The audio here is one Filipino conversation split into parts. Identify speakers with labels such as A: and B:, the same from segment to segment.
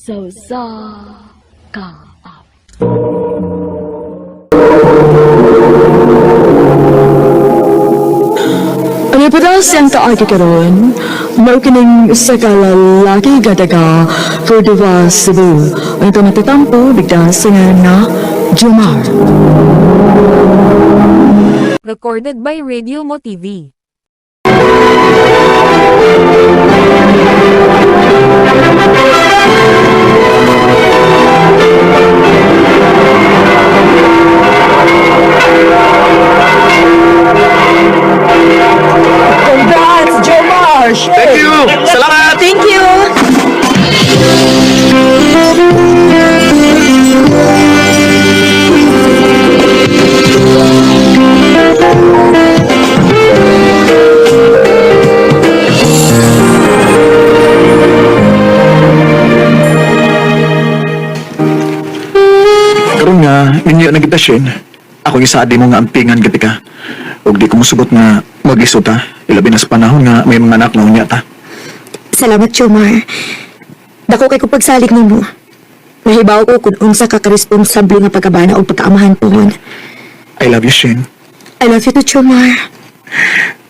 A: So sa ka. Ano pa daw siyang kaagi karon? Maukining sa kalalaki gadaga Cordova, Cebu. Ang ito natatampo, bigla sa nga na Jomar.
B: Recorded by Radio Mo TV.
A: Congrats, Jomar!
C: Thank you! Salamat!
A: Thank you!
C: Karoon nga, ninyo na kita, Shane. Ako yung saadi mo nga ampingan gati ka. Huwag di ko musugot nga mag-isot ha. Ilabi na sa panahon nga may mga anak na unya ta.
D: Salamat, Jomar. Dako kay ko pagsalig nimo. Nahibaw ko kung unsa ka karesponsable nga pagkabana o pagkaamahan pohon.
C: I love you, Shane.
D: I love you too, Jomar.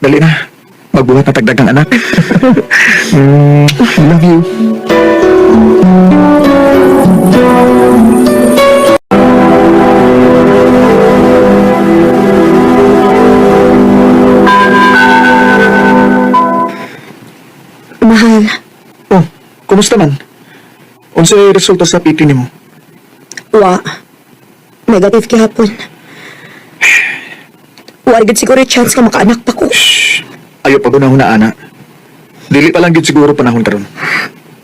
C: Dali na. Magbuhat na tagdagang anak. I love you.
D: Mahal,
C: Oh, kumusta man? Unsay resulta sa PT nimo?
D: wa. Negative kihapon. Wa gid siguro chance ka makaanak pa ko.
C: Ayaw pa gunahon na ana. Dili pa lang gid siguro panahon karon.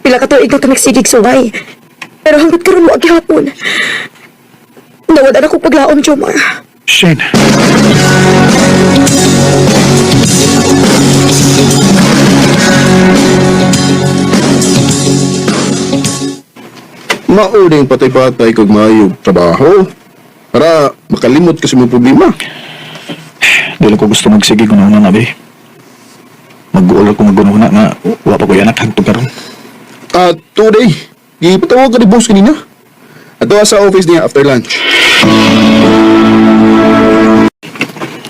D: Pila ka tuig na ka nagsigig suway. Pero hanggat karon wa gihapon. Nawad na ko paglaom, Jomar.
C: Shane.
E: Mauling patay-patay kag maayog trabaho para makalimot kasi mo problema.
C: Dili ko gusto magsige kung ano na be. Mag-uulog ko mag-ununa nga wa pa ko yan at hantog karon.
E: Today, ipatawag ka ni boss kanina. Ato sa office niya after lunch.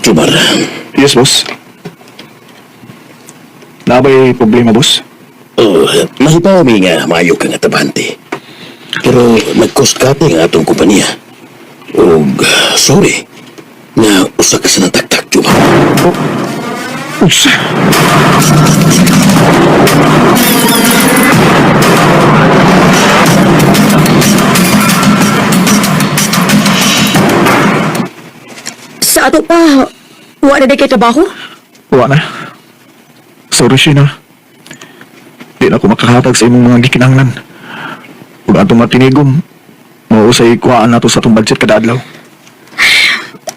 F: Jomar,
C: Yes, boss. Nabay problema, boss?
F: mahibaw mi nga maayo ka nga tabante. Pero nag-cost cutting ang atong kompanya. O, sorry, na usa ka sa nataktak, Jomar.
C: Ups.
D: Sa ato pa, wa na kay trabaho?
C: Wa na. Sorry, Sheena. Di na ako makahatag sa imong mga gikinanglan. Kung atong matinigom, mausay kuhaan nato sa atong budget kada adlaw.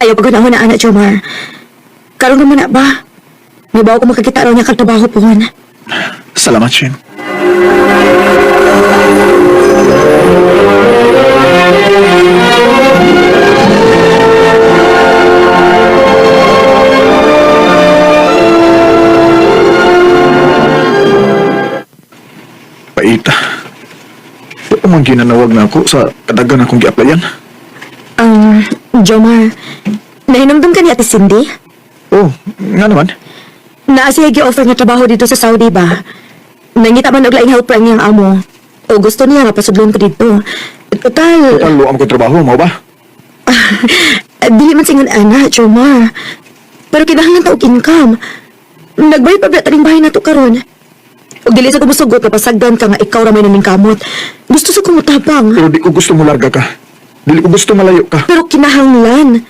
D: Ayaw pa na anak, Jomar. Karon naman na ba? May bawa ko makakita raw niya kagtrabaho pohon.
C: Salamat, Shane. Paita. Di man ginanawag na ako sa kadagan akong gi-applyan.
D: Jomar, nahinumdum ka ni Ate Cindy?
C: Oh, nga naman.
D: Naasiya gi-offer nga trabaho dito sa Saudi ba? Nangita man og laing helper niyang amo. O gusto niya nga pasudlon ko dito. Total,
C: Total, luam ko trabaho, mo ba?
D: dili man singon ana, Jomar. Pero kinahanglan ta og income. Nagbayad pa ba taring bahay na to karon? Og dili sa ko musugot kapasagdan ka nga ikaw ra may naming kamot. Gusto sa kumutabang.
C: Pero di ko gusto mo larga ka. Dili ko gusto malayo ka.
D: Pero kinahanglan.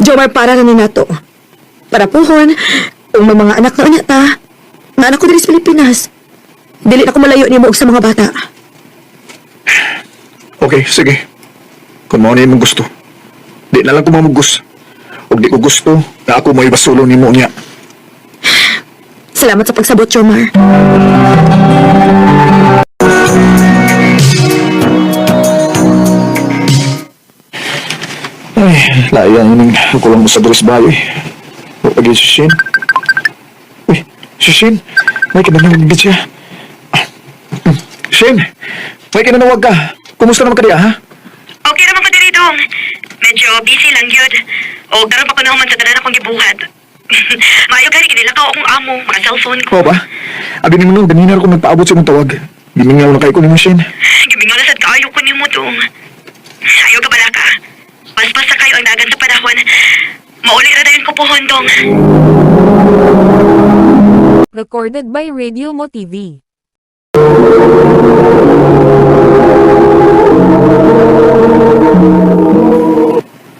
D: Jomar, para na ni nato. Para puhon, kung may mga anak na unya ta, nga anak ko diri sa Pilipinas. Dili na ko malayo ni mo og sa mga bata.
C: Okay, sige. Kung mo na yung gusto. Di na lang ko mamugos. O di ko gusto na ako may basulo ni mo niya.
D: Salamat sa pagsabot, Jomar.
C: Ay, layang yung kulang mo sa Dres Bayo eh. Pagi si Shin. Uy, si Shin. May kinanangagid siya. Shane, may kinanawag ka. Kumusta naman ka diya, ha?
G: Okay naman ko diri dong. Medyo busy lang yun. O karon pa ko naman sa tanan akong gibuhat. Maayo gani kinilakaw akong amo, mga cellphone ko.
C: Oo ba? Abi ni mo ganina ako nagpaabot sa mong tawag. Gimingaw na kayo ko ni mo, Shane.
G: Gimingaw na sad kaayo ko nimo dong. Ayaw ka bala ka. Paspas sa kayo ang dagan sa panahon. Mauli ra dayon ko pohon dong.
B: Recorded by Radio Mo TV.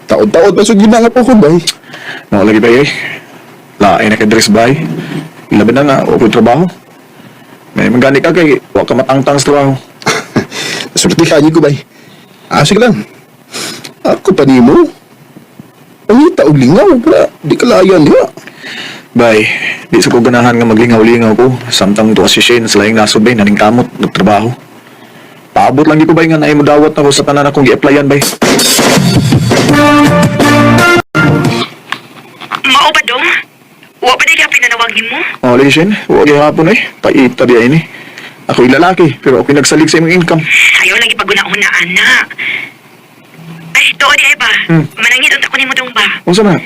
E: Taon-taon pa sa ginanga po ko, bay.
C: Mga lagi ba eh? Lain na ka-dress ba eh? Laban na nga, ako yung trabaho. May magani ka kay, huwag ka matangtang sa trabaho.
E: Nasulti ka ko, bay. Sige lang. Ako pa ni mo. Pangita og lingaw, para di ka layan niya.
C: Bay, di sa ko ganahan nga maglingaw-lingaw ko. Samtang to si Shane sa laing nasubay, naning kamot, nagtrabaho. Paabot lang di ko bay nga naay mo dawat na ko sa tanan akong gi-applyan bay.
G: Mao ba dong? Wa pa di ka pinanawag nimo?
C: Oh, lagi Shane, huwag yung hapon eh. Paita diya ini. Ako'y lalaki, pero ako'y nagsalig sa imong income.
G: Ayaw lagi paguna-unaan na. Ay, doon di ay ba? Manangit ang ako nimo dong ba?
C: Kung saan na?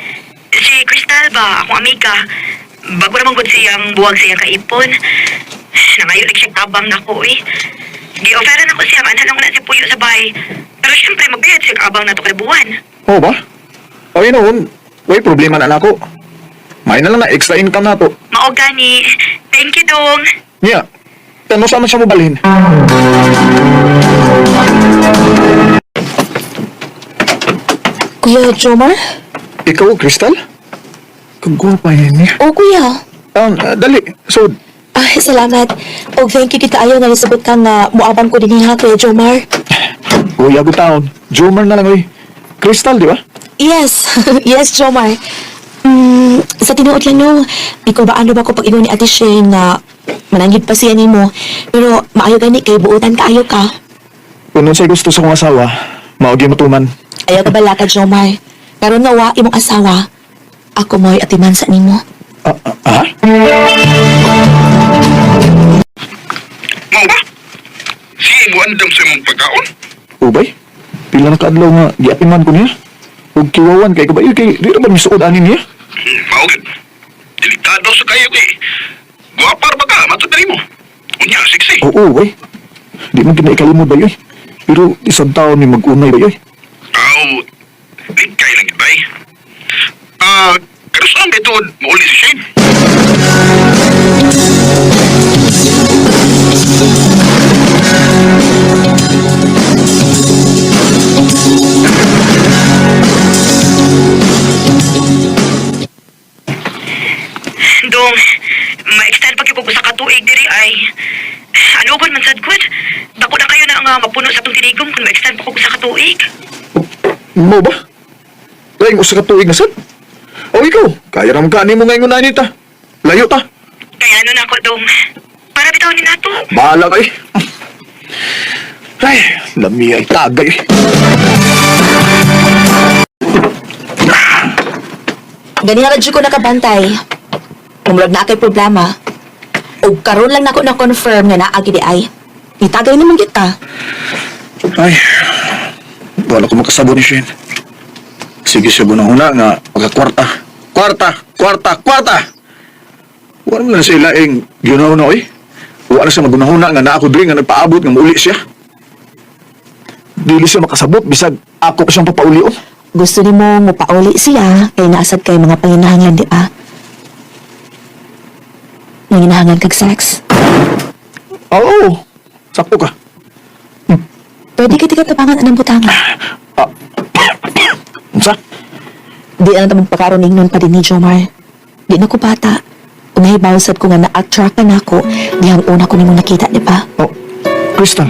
G: Si Crystal ba, akong amiga. Bago naman gud siyang buwag siyang kaipon. Nangayon like siya tabang na ko eh. Gi-offeran ako siya, anhan lang na si Puyo sa bahay. Pero syempre, magbayad siya abang na to kada buwan.
C: Oo ba? O yun noon, way problema na ako. May na lang na extra income na to.
G: Mao gani. Thank you dong.
C: Niya, kano saan man siya mabalhin?
D: Kuya Jomar?
C: Ikaw, Crystal? Kagwapa yan niya.
D: O kuya.
C: Dali, so,
D: Ay, salamat. O thank you kita ayaw na nisabot ka nga muabang ko din ha, Kuya Jomar.
C: kuya ko taon. Jomar na lang, oy. Crystal, di ba?
D: Yes, yes, Jomar. Sa tinuot lang no, ikaw ba ano ba ko pag ingon ni Ate Shane na mananggid pa siya ni mo, pero maayo gani kay buutan kaayo ka.
C: Kung nun sa'y gusto sa kong asawa, maogi matuman.
D: Ayaw ka bala ka, Jomar. Karon nga wa imong asawa, ako mo'y atiman sa nimo.
C: Ha?
H: Mau ba? Sige mo andam sa imong pagkaon?
C: Ubay? Pila na kaadlaw nga, giapiman ko niya. Huwag kiwawan kay kabayo kay di naman misuod anin niya.
H: Mau gid. Delikado sa kayo kay. Guwapar ba ka? Matod na mo. Unya, sexy.
C: Oo, ubay. Di man kinaikalimod ba yun? Pero isang taon ni mag-unay ba yun?
H: Aw, likay lang yun, bay. Pero saan ba ito mauli si Shane?
G: Dong, ma-extend pag ipupo sa katuig diri ay. Ano ba man sad good? Dako na kayo na nga mapuno sa itong tinigom kung ma-extend pa ko sa katuig.
C: Mo ba? Laing usa ka tuig na sad? O ikaw, kaya naman ka mo ngayon na nita. Layo ta.
G: Kaya ano na ako, Dong? Para bitawin na to.
C: Bahala kay. Ay, lami ay tagay.
D: Gani nga radyo ko nakabantay. Kumulag na kay problema. O karon lang nako na confirm nga naagi di ay. Itagay naman kita.
C: Ay, wala ko makasabo ni Shane. Sige siya bunahuna nga pagkakwarta. Kwarta! Wala mo na sila laing ginahuna oy. Wala na siya magunahuna nga na ako diri nga nagpaabot nga mauli siya. Dili siya makasabot bisag ako pa siyang papaulion.
D: Gusto ni mo mupauli siya kay naasad kay mga panginahangan di ba? Nanginahangan kag sex.
C: Oo, sakto ka.
D: Pwede kita katabangan anang butangan.
C: Unsa?
D: Di na naman pagkaroning nun pa din ni Jomar. Di na ko bata. Unahibawsad ko nga na-attract na ako dihang una ko nimong nakita, di ba?
C: Oh, Crystal.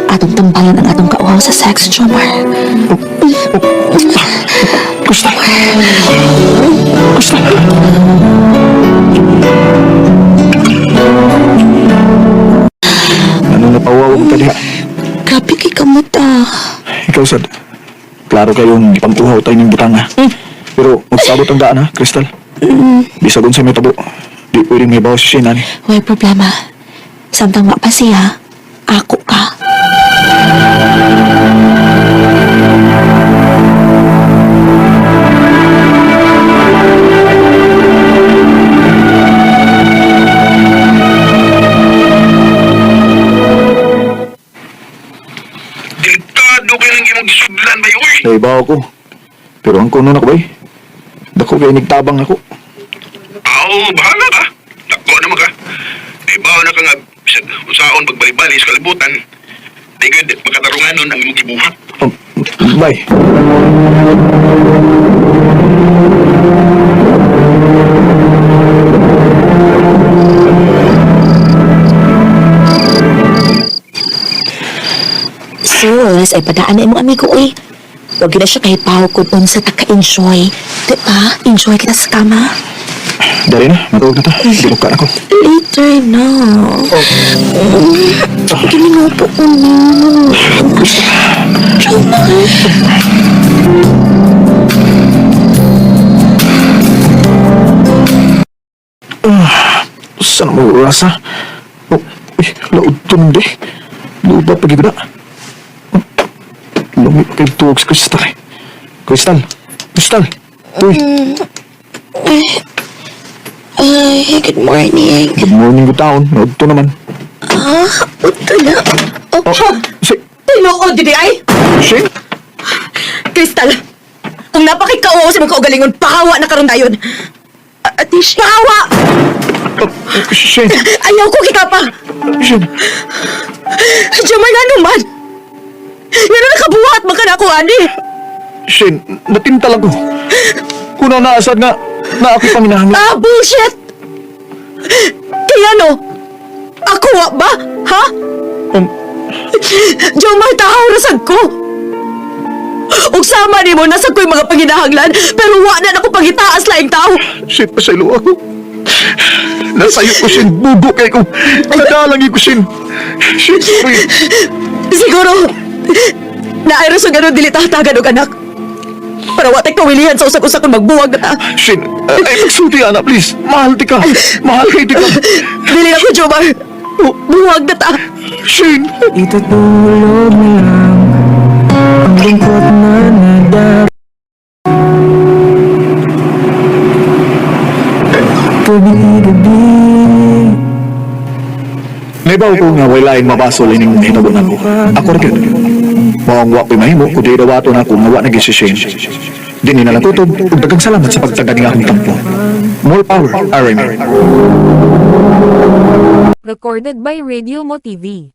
D: Atong tambalan ang atong kauhaw sa sex, Jomar.
C: Crystal. Crystal. Ano napawaw mo ka diha?
D: Grabe kay kamot ah.
C: Ikaw, Sad. Klaro kayong ipangtuhaw tayo ng butanga. Pero magsabot ang daan, ha, Crystal? Bisagon sa may tabo. Di pwedeng may bawas si Shane, ani.
D: Way problema. Samtang wa pa siya, ako ka.
H: Delikado kayo ng imong gisudlan ba uy?
C: Naibaw ako. Pero ang kuno na ko, bay. Dako kay nagtabang ako.
H: Aw, bahala ka. Dako naman ka. Ibaw na ka nga bisag usaon pagbali-bali sa kalibutan. Di gud makatarunganon ang imong gibuhat.
C: Bay.
D: Sus, ay padaan na mo amigo, uy. Huwag na siya kahit pahukod unsa ta ka-enjoy. Diba? Enjoy kita sa kama.
C: Dari na, matulog na ta. Dinuka na ko.
D: Later na. Ginupo ko na.
C: Saan mo rasa? Oh, uy, laod tundi. Lupa pa gigda. Lumi pa kayo tuwag sa kristal eh. Kristal! Kristal! Uy!
D: Ay, good morning.
C: Good morning, good taon. Laod to naman.
D: Ito na.
C: Oh, si...
D: Tinuod, didi ay!
C: Shane?
D: Kristal, kung napakikao sa mga kaugalingon, pahawa na karon dayon. Atish, pahawa!
C: Oh, Shane!
D: Ayaw ko kita pa!
C: Shane!
D: Jamar na naman! Pero nakabuhat man ka na ako, ani!
C: Shane, natinta lang ko. Kunaw na asad nga na ako'y panginahanglan.
D: Bullshit! Kaya no? Ako wa ba? Ha? Jomar, tahaw rasag ko! Ug sama ni mo, nasa ko'y mga panginahanglan, pero wa na ako pangitaas laing tao!
C: Shane, pasaylo ako. Nasayo ko, Shane. Bugo kay ko. Nadalangi ko, Shane. Shane, sorry.
D: Siguro, naayro sa ganun dili tahtagan og anak. Para wa tay kawilihan sa usag-usa kung magbuwag na ta.
C: Shane, ay magsulti, Ana, please. Mahal ti ka. Mahal kay ti ka.
D: Dili na ko, Jomar. Buwag na ta.
C: Shane.
A: Itutulog na lang ang lungkot na nadar. Gabi-gabi.
C: Naibaw ko nga walaing mabasol ining hinabunan ko. Ako rin. Mawang wapoy mahimo, kundi rawato na ako nga wa naging si Shane. Dini na lang tutob, ug daghang salamat sa pagtagad nga akong tampo. More power, RMA.
B: Recorded by Radio Mo TV.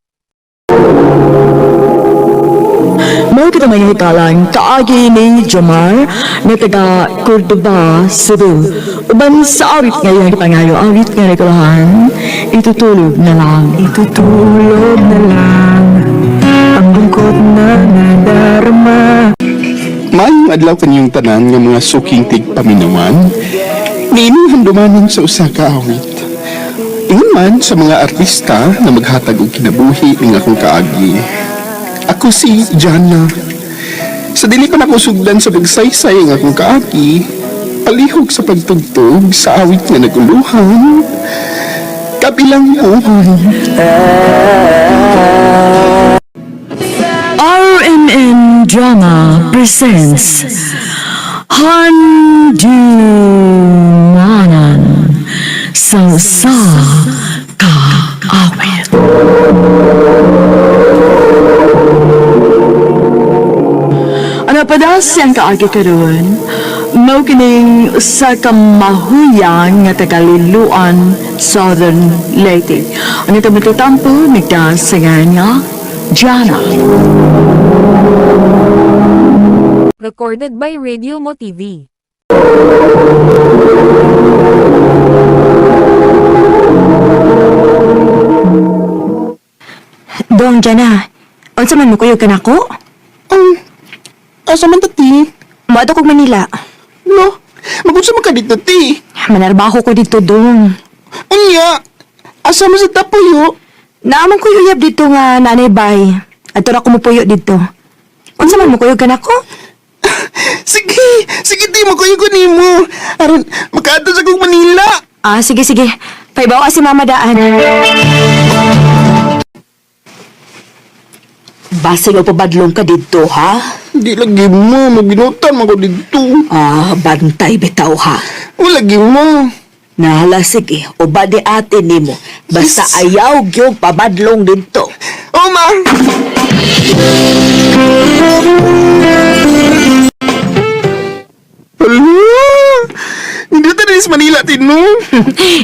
A: Mao kita may hitalang kaagi ni Jomar na taga Cordoba, Cebu. Uban sa awit ngayon pangayo, awit nga regulahan, itutulog na lang. Itutulog na lang ang lungkot na nadarama.
E: Maayong adlaw kanyang tanan nga mga suking tigpaminawan, niinuhan dumanon sa usa ka awit. Ingon man sa mga artista na maghatag og kinabuhi ning akong kaagi. Ako si Jana. Sa dili pa nako sugdan sa pagsaysay ang akong kaagi, palihog sa pagtugtog sa awit nga naguluhan. Kabilang buhay.
A: RMN Drama presents Handumanan sa Kaawit. Ano pa daw siyang kaagi karon? Mao kining sa kamahuyang nga tagaliluan Southern Leyte. Ano ito matutampo, nagdas sa nga Jana.
B: Recorded by Radio Mo TV.
D: Dong, Jana. Unsa man mo kuyog ka nako?
E: Asa man tati?
D: Maado kog Manila.
E: No, magunsa man ka dito, ti.
D: Manarbaho ko dito, Dong.
E: Unya, asa man sa tapuyo?
D: Naamang ko uyab dito nga nanay bay. Ato ra ko mo puyo dito. Unsa man mo kuyog ka nako?
E: Sige, ti, makuyo ko nimo. Aron, makaadto sa kong Manila.
D: Sige. Paibaw ka si Mama Daan. Basig o pabadlong ka dito, ha?
E: Di lagi mo, maginutan mo ko dito.
D: Ah, bantay bitaw, ha?
E: Wala lagi mo.
D: Nahala, sige. O ba di atin ni mo? Basta ayaw gyud pabadlong dito.
E: Oh, ma! Hala! Hindi tayo sa Manila, Tino.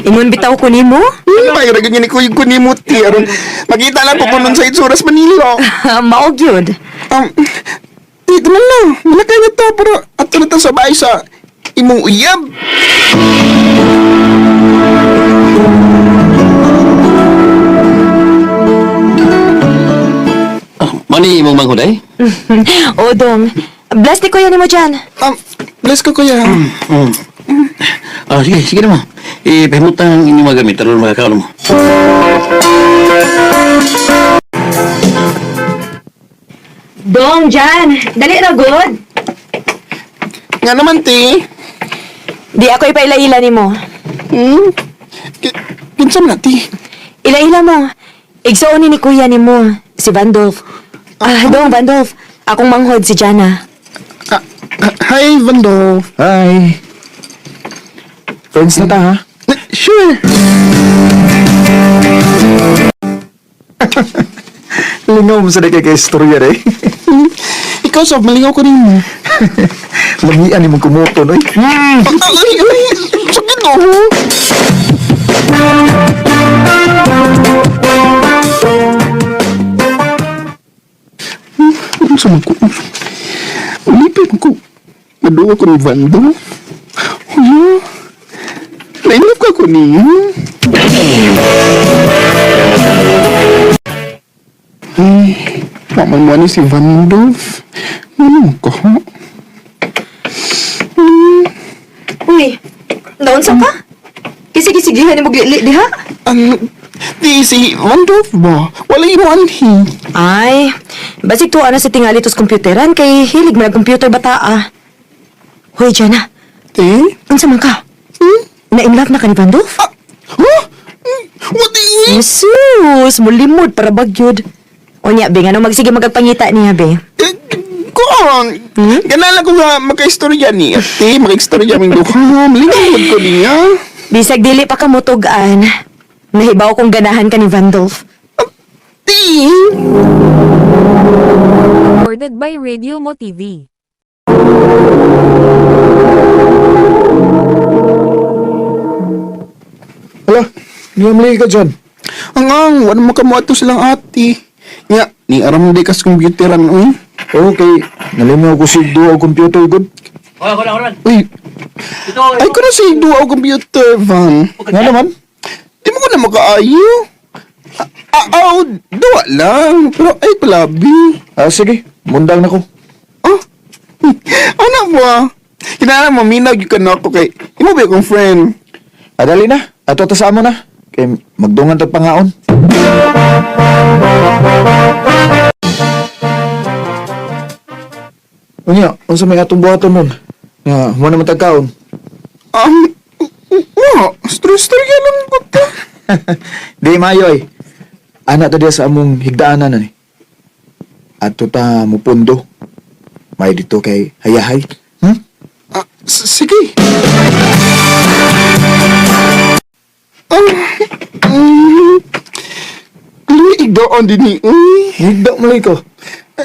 D: Ingon bitaw ko nimo?
E: Mayroon ganyan ni Kuya Kunimo, ti. Aron, makita lang po nun sa Itsuras, Manila.
D: Mao gyud.
E: Dito man na. Malakay na to, pero ato na to sa bahay sa imong uyab.
F: Mani imong manghuday?
D: O, Dong. Bless ni kuya nimo dyan.
E: Bless ko, Kuya.
F: Sige, sige naman. Ipahimutang inyong mga gamit, taron makakaon mo.
D: Dong, dyan. Dali na, good.
E: Nga naman, ti.
D: Di ako ipaila-ila nimo.
E: Kinsa man na, ti.
D: Ila-ila mo. Igsuon ni kuya nimo, si Vandolph. Dong, Vandolph. Akong manghod si Jana.
E: Hi, Vando.
C: Hi. Friends na ta, ha?
E: Sure.
C: Lingaw mo sa na kay istorya, eh.
E: Ikaw, Sob, malingaw ko rin mo.
C: Lamian ni mong kumuton, oy.
E: Ay, sakit ako. Ano sa mga ko? Ulipin ko. Maduwa ko ni Vando. Hala. Nainap ka ko niya. Ay, paman mo ni si Vando. Ano ko?
D: Uy, naunsa ka? Kisig-kisigihan ni mo glili diha?
E: Di si Vandolph ba? Wala imo anhi.
D: Ay, basig tuwa na sa tingali tos komputeran kay hilig mo computer bata. Hoy, Jana.
E: Te?
D: Unsa man ka? Na-inlove na ka ni Vandolph?
E: Huh? What the?
D: Jesus, mulimod para bagyod. O niya, be, ano magsige magagpangita niya, be?
E: Kuan. Ganala ko nga makaistorya ni ate. Makaistorya ming duha. Malingkod ko niya.
D: Bisag dili pa ka mutugaan. Nahibaw kong ganahan ka ni Vandolph.
E: Ti?
B: Recorded by Radio Mo TV.
C: Hala, di mali ka dyan.
E: Angang, wala mo ka mo ato silang ate. Nga, ni aram di kas computeran, uy.
C: Okay, nalimaw ko si duwa computer, good.
E: Uy. Ay ko na si duwa computer, Van.
C: Nga naman.
E: Di mo ko na makaayo. Duwa lang. Pero ay palabi.
C: Sige, mundang na ko.
E: Ano ba? Kinala mo, minag yung ka na ako kay... Imo ba akong friend?
C: Dali na, ato ta sa amo na. Kay magdungan tag pangaon. Unya, unsa may atong buhaton nun? Nga, mo naman tagkaon.
E: Stress-stress lang ko ta.
C: Di mayoy. Anak ta diya sa among higdaanan na ni. Ato ta mupundo. May dito kay hayahay.
E: Sige. Higdaan din ni, uy.
C: Higda mo lang ko.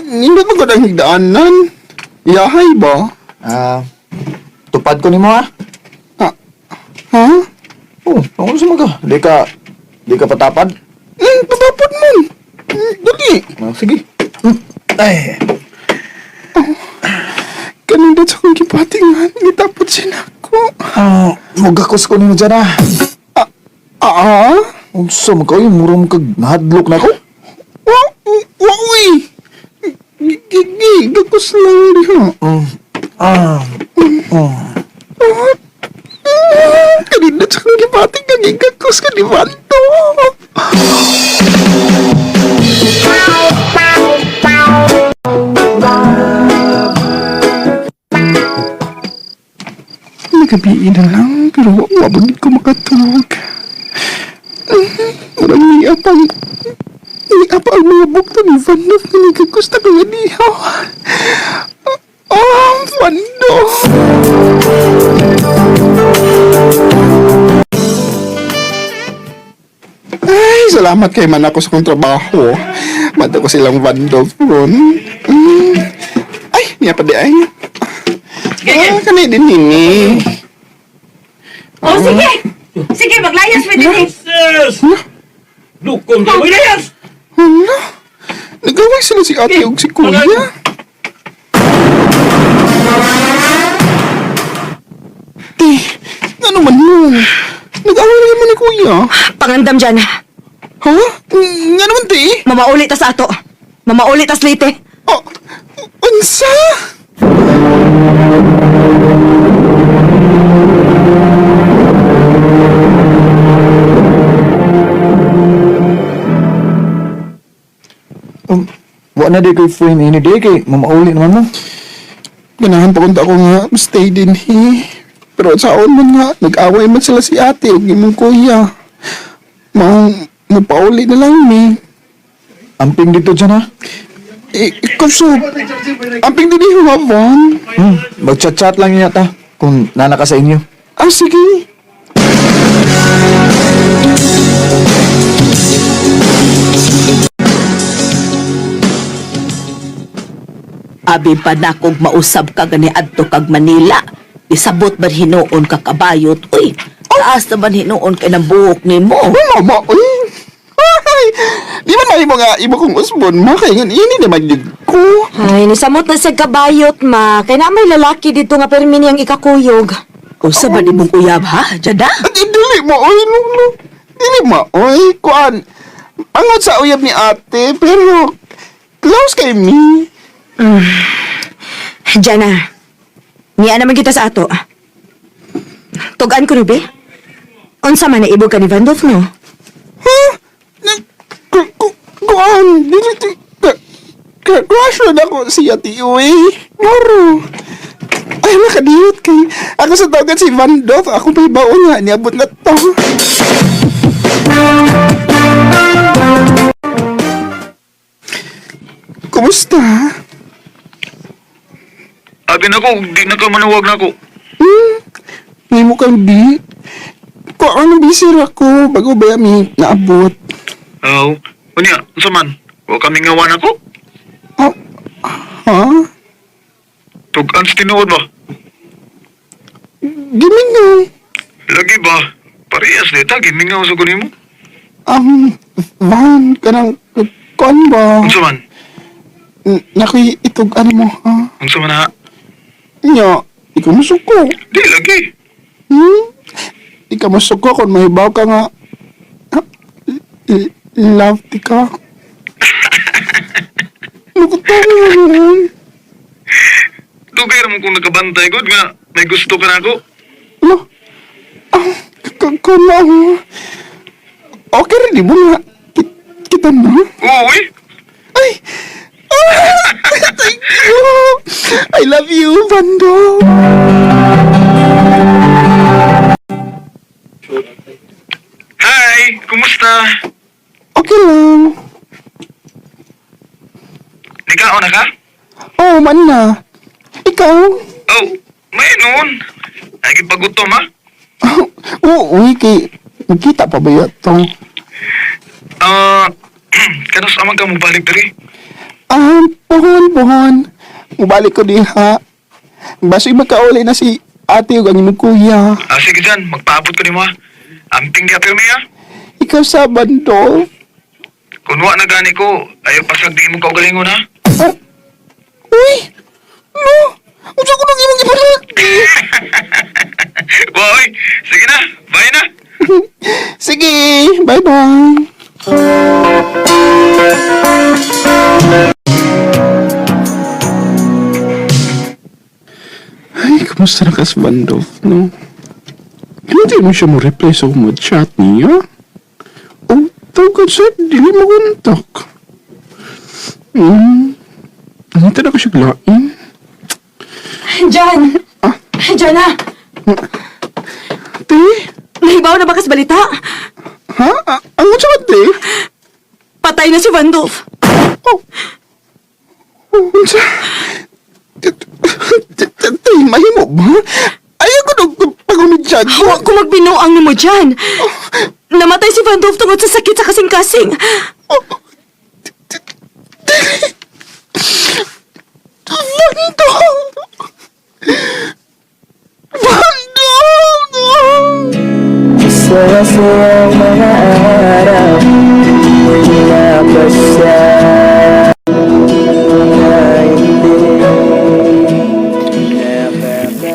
E: Nindot mo ko ng higdaanan. Yahay ba?
C: Tupad ko ni mo ha.
E: Ha?
C: Oh, ano sa mga? Di ka patapad?
E: Patapad mo. Dali.
C: Sige. Ay.
E: Kanina sa kong kipatingan, nitapot siya ako.
C: Magakos ko ni mo dyan ha. Unsa mo kayo, murong kag nahadlok na ko?
E: Uy! Gagos lang diha. Kanina sa kong kipatingan, gagos ka ni Vanto. Nagabiin na lang, pero wabagin ko makatulog. Marang niya pang... Niya pa ang mga bukto ni Van Love na nagkakos gusto ko nga niya. Oh, Vando. Ay, salamat kay man ako sa kong trabaho. Mata ko silang Vando ron. Ay, niya pa di ay. Kani din hini.
G: Oh, sige! Sige, maglayas mo din.
F: Lukon ka, may layas!
E: Hala, nagaway sila si ate ug si kuya. Ano man mo? Nag-away na naman ni kuya.
D: Pangandam dyan.
E: Ha? Nga naman, te?
D: Mamauli ta sa ato. Mamauli tas lite.
E: Oh, unsa?
C: Wa na di kay friend ini di kay mamauli naman mo.
E: Ganahan pa kunta ko nga, stay din Pero sa man nga, nag-away man sila si ate ug imong kuya. Mapauli na lang ni.
C: Amping dito dyan ha.
E: Ikaw so, amping din yung Van.
C: Mag-chat-chat lang yata kung nana ka sa inyo.
E: Ah, sige.
I: Abi pa na kog mausab ka gani adto kag Manila. Isabot ba hinuon ka kabayot? Uy, taas na ba hinuon kay ng buhok ni mo?
E: Mama, uy. Ay, di ba na mga iba kong usbon, ma? Kaya nga, ini naman yun ko.
D: Ay, nisamot na sa kabayot, ma. Kaya na may lalaki dito nga permi niyang ikakuyog.
I: Usa ba di mong uyab ha? Jada?
E: At dili mo, uy, no. Dili mo, uy, kuan. Angod sa uyab ni ate, pero close kay me.
D: Diyan na. Niya naman kita sa ato. Tugaan ko, Ruby. Unsa man na ibog ka ni Vandolph, no?
E: Ha? Kuan, dili, crush na ako siya, uy. Moro. Ay, nakadiyot kay. Ako sa tawagan si Van Doth, ako may baon nga, niabot na to. Kumusta?
H: Abi na ko, di na ka manuwag na ko.
E: May mo kang bi. Kung ano bisira ko, bago ba mi naabot?
H: Aw, unya, unsa man? Wa kami ngawan ako?
E: Oh, ha?
H: Tugan sa tinuod ba?
E: Gimingaw.
H: Lagi ba? Parehas dito, gimingaw sa kunin mo.
E: Van, kanang, kuan ba?
H: Unsa man?
E: Nakoy itog ano mo, ha?
H: Unsa man ha?
E: Nya, ikaw masuko.
H: Di lagi.
E: Ikaw masuko kung mahibaw ka nga. Love ti ka. Nakatawa naman.
H: Dugay mo kung nakabantay gud nga may gusto ka na ako.
E: Ano? Lang. Okay rin, di mo nga. Kita na.
H: Uy!
E: Ay! Thank you! I love you, Vando!
H: Hi! Kumusta?
E: Okay lang.
H: Nikaon na ka?
E: Oo, man na. Ikaw?
H: Oh, may noon. Ay, pagutom ha?
E: Oo, kay... Magkita pa ba yato?
H: Kanos amang ka mong balik diri?
E: Pohon. Mubalik ko diha. Baso'y magkauli na si ate ug ang imong kuya.
H: Sige dyan, magpaabot ko ni mo ha. Amping di apirmi ha?
E: Ikaw sa Bando.
H: Kung wa na gani ko, ayaw pasag di mo kaugalingon ha?
E: Uy! No! Unsa ko nang imong ibalat?
H: Boy, sige na, bye na.
E: Sige, bye-bye. Ay, kamusta na ka sa Bando, no? Hindi mo siya mo reply sa mga chat niya? O, tawag sa dili mo kontak. Nangita na ko siya glain.
D: Diyan! Diyan na!
E: Te?
D: Nahibaw na ba kas balita?
E: Ha? Ang sa te?
D: Patay na si Vandolph.
E: Unsa? Mahimo ba? Ayaw ko nung pag-umidyan ko.
D: Huwag ko magbinuang ni mo dyan. Namatay si Van Dove tungod sa sakit sa kasing-kasing.
J: Saya-sayang mga araw Nilabas sa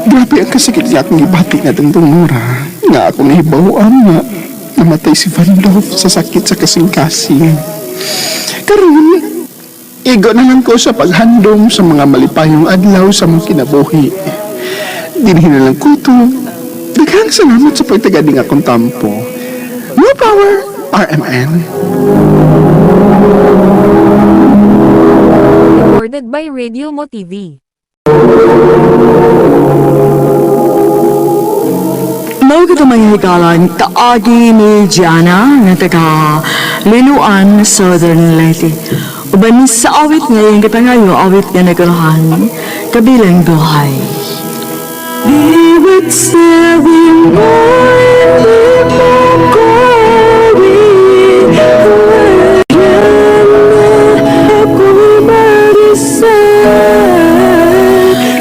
E: Grabe ang kasakit niya akong ibati na dangdong Nora. Nga ako nahibawaan nga namatay si Van Love sa sakit sa kasing-kasing. Karon, igo na lang ko sa paghandom sa mga malipayong adlaw sa mga kinabuhi. Dinhin na lang ko ito. Daghang salamat sa pagtagading akong tampo. More power, RMN.
B: Recorded by Radio Mo TV.
A: Mao kita may higalan kaagi ni Gianna nga taga Linuan, Southern Leyte. Uban sa awit ngayon katangayo awit nga nagalahan kabilang buhay. Liwat sa wimay,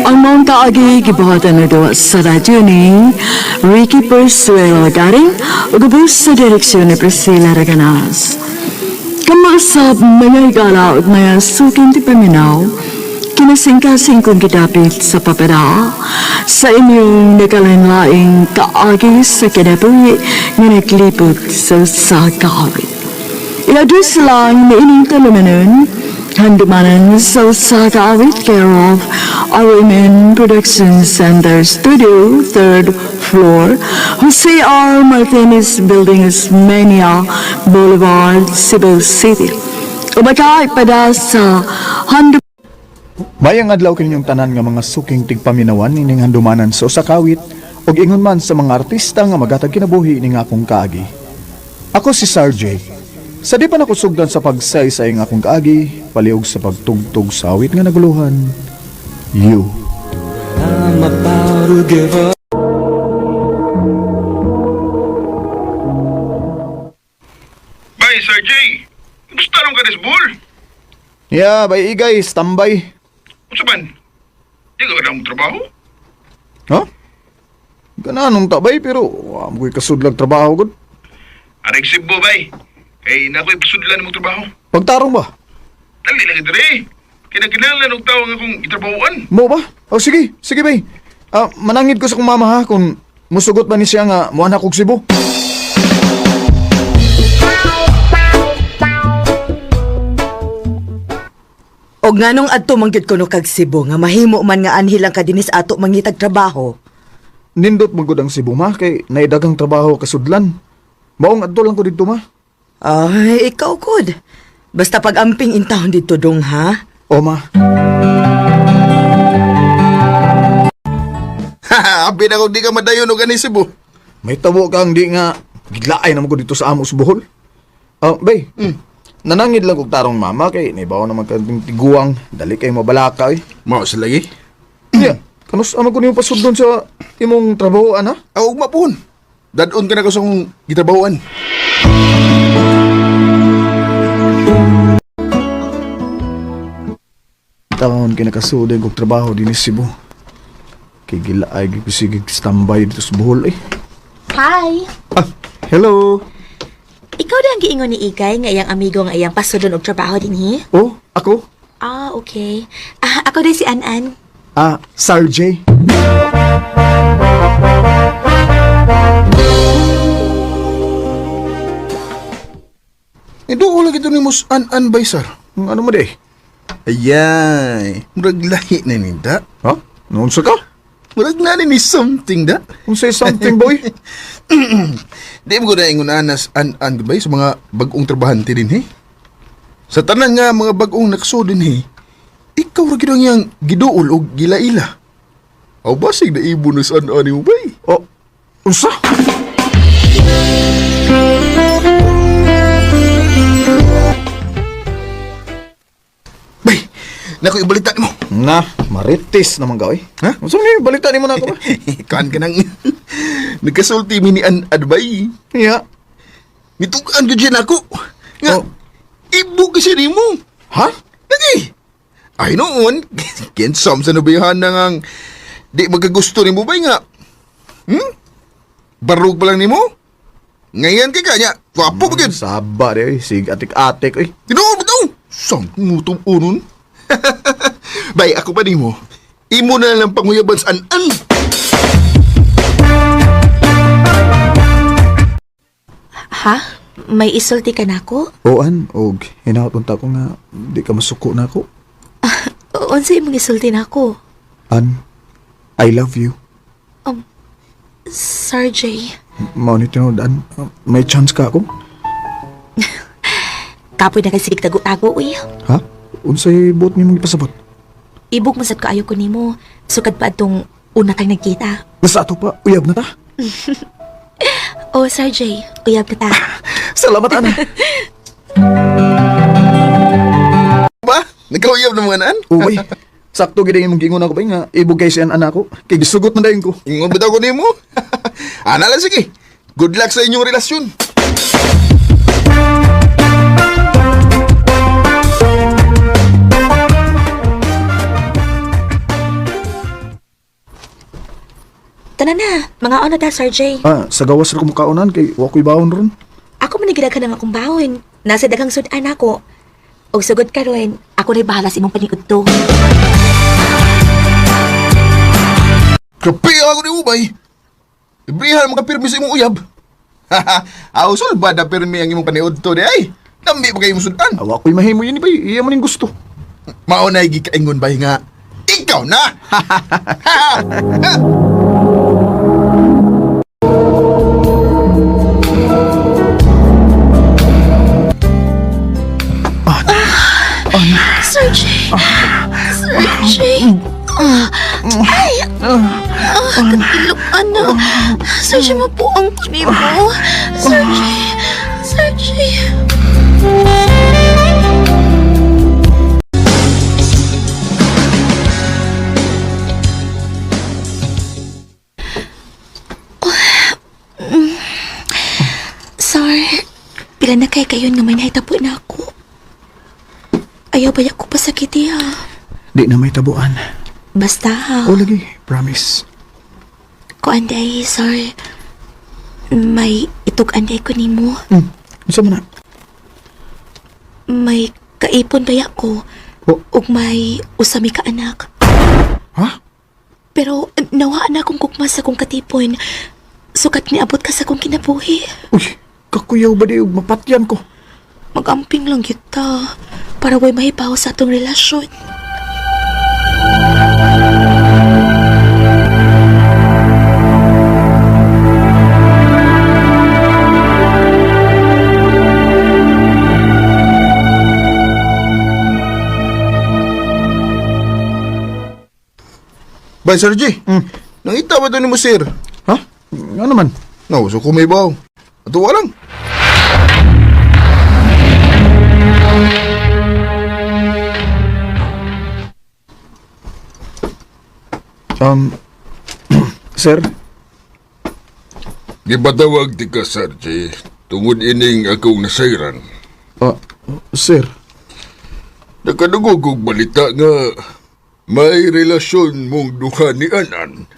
A: ang mong kaagi gibuhatan na daw sa radyo ni Ricky Persuelo garing ugubos sa direksyon ni Priscilla Raganas. Kamasab mga higala at mga suking ti paminaw, kinasing-kasing kong gidapit sa papera sa inyong nakalanlaing kaagi sa kinabuhi nga naglipot sa kaawit. I-address lang ni ining talumanon, handumanan sa kaawit care of RMN Production Center Studio, 3rd floor, Jose R. Martinez Building, Osmeña Boulevard, Cebu City. O baka ipada sa
C: Mayang adlaw kaninyong tanan nga mga suking tigpaminawan ining handumanan sa usakawit ug ingon man sa mga artista nga magatag kinabuhi ning akong kaagi. Ako si Sarjay. Sa di pa nakusugdan sa pagsaysay ng akong kaagi, paliog sa pagtugtog sa awit nga naguluhan. You.
J: I'm about to give up.
H: Bay, Sir Jay! Gusto nung ka Bull?
C: Yeah, bay igay, standby.
H: Kung man, di ka na trabaho?
C: Ha? Gananong tabay pero amoy kasudlag trabaho gud.
H: Aring Cebu, bay. Kay nako'y pasudlan mong trabaho.
C: Pagtarong ba?
H: Dali lang ito rin. Kinakinalan ng tao nga kong itrabahoan.
C: Mo ba? Oh sige, sige bay. Manangid ko sa kong mama ha kung musugot ba ni siya nga muanak kog Cebu.
I: Og nganong adto mangyud kuno kag Cebu nga mahimo man nga anhilang ka dinis ato mangitag trabaho.
C: Nindot magud ang Cebu ma kay naidagang trabaho kasudlan. Maong adto lang ko dito ma.
I: Ay, ikaw kod. Basta pag-amping intahon dito dong ha.
C: O ma.
E: Abi na kung di ka madayon o gani Cebu.
C: May tabo kang di nga giglaay naman ko dito sa Amos Bohol. Bay. Nanangid lang kog tarong mama kay naibaw naman kanting tiguang dali kay mabalaka eh.
E: Mao sa lagi.
C: Yeah. Kanus amo ko nimo pasudlon sa imong trabahoan ha?
E: Awag mapun. Dadon ka na ko sa kong gitrabahoan.
C: Taon kinakasudin kog trabaho din sa Cebu. Kay gilaay gisigig standby dito sa Bohol eh.
K: Hi!
C: Hello.
K: Ikaw na ang giingon ni Ikay nga iyang amigo nga iyang pasudon og trabaho dinhi?
C: Oh, ako?
K: Okay. Ako din si An-An.
C: Sarjay.
E: Ito ko lagi ito ni Mus An-An bay, sir.
C: Ano mo di?
E: Ayay, murag lahi na ninda.
C: Ha? Noon sa ka?
E: Murag na ni something da.
C: Kung say something boy.
E: Di mo ko na ingon anas An-An bay sa mga bagong trabahante din Sa tanan nga mga bagong nakso din ikaw ra gid yang giduol o gilaila. Aw basig na ibo na sa An-An mo bay.
C: Oh, unsa?
H: Naku, ibalita mo.
C: Na, marites naman ka, ha? Saan niyo, baliktad mo na ako ba?
H: Kaan ka nang... Nagkasulti mi ni An Adbay.
C: Iya.
H: Mitukan ko dyan ako. Nga,
C: Oh.
H: ibu kasi ni mo.
C: Ha?
H: Lagi. Ay noon, kinsam sa nabihan na ngang di magkagusto ni mo ba nga? Barug pa lang ni mo? Ngayon kay kanya, wapo ba yun?
C: Saba de, sig atik-atik,
H: Tinoon ba ito? Sang ngutong unon? Bay, ako pa ni mo. Imo na lang panguyaban sa an-an.
K: Ha? May isulti ka na ako?
C: Oan, og hinaot unta ko nga di ka masuko na ako.
K: Unsa imong isulti na ako?
C: An, I love you.
K: Sir J.
C: Mao ni tinud, An, may chance ka ako?
K: Kapoy na kasi tago-tago, uy.
C: Ha? Unsay buot nimong ipasabot?
K: Ibog masad ko ayo ko nimo. Sukad pa atong una tayong nagkita.
C: Basta ato pa, uyab na ta.
K: Oh, Sir J. Uyab na ta.
C: Salamat, Ana.
H: Ba? Nagkauyab na mga naan?
C: Uy, sakto gid imong gingon ako ba nga ibog kay siyan anak ko. Kay gisugot man dayon ko.
H: Ingon bitaw ko ni mo. Ana lang sige. Good luck sa inyong relasyon.
K: Tanan na. Mga ano ta, Sir J.
C: Sa gawas ra ko mukaunan kay wa ko'y bawon ron.
K: Ako manigida ka ng akong bawon. Nasa dagang sudan ako. Og sugod ka ron, ako na'y bahala sa imong panikod to.
H: Kapi ako ni Ubay. Ibrihan mga pirmi sa imong uyab. Aw sulbad na pirmi ang imong paniod to di ay. Nambi pa kayo musudan.
C: Wa ko'y mahimo yun bay, iya man ning gusto.
H: Maunay gikaingon bay nga. Ikaw na.
K: Sir J. Sir J. Ay! Katilok ano? Sir J, mapuang ko ni mo. Sir J. Sir J. Sir, pila na kayo nga may nahitapo na ako. Ayaw ba ko pasakiti ha?
C: Di na may tabuan.
K: Basta ha.
C: O lagi, promise.
K: Kuanday, sir. May itug-anday ko nimo.
C: Unsa man na?
K: May kaipon ba ko?
C: O,
K: Ug may usami ka anak.
C: ha?
K: Pero nawaan akong kukma sa kong katipon. Sukat niabot ka sa kong kinabuhi.
C: Uy, kakuyaw ba di og mapatyan ko?
K: Magamping lang kita. Para way mahibaw sa atong relasyon.
H: Bay Sir G. Nangita ba ito ni mo sir?
C: Ha? Ano naman?
H: No, so kumibaw. Ato walang.
C: Sir?
H: Gibatawag ti ka, Sarge, tungod ining akong nasayran.
C: Sir?
H: Nakadugog og balita nga may relasyon mong duha ni Anan.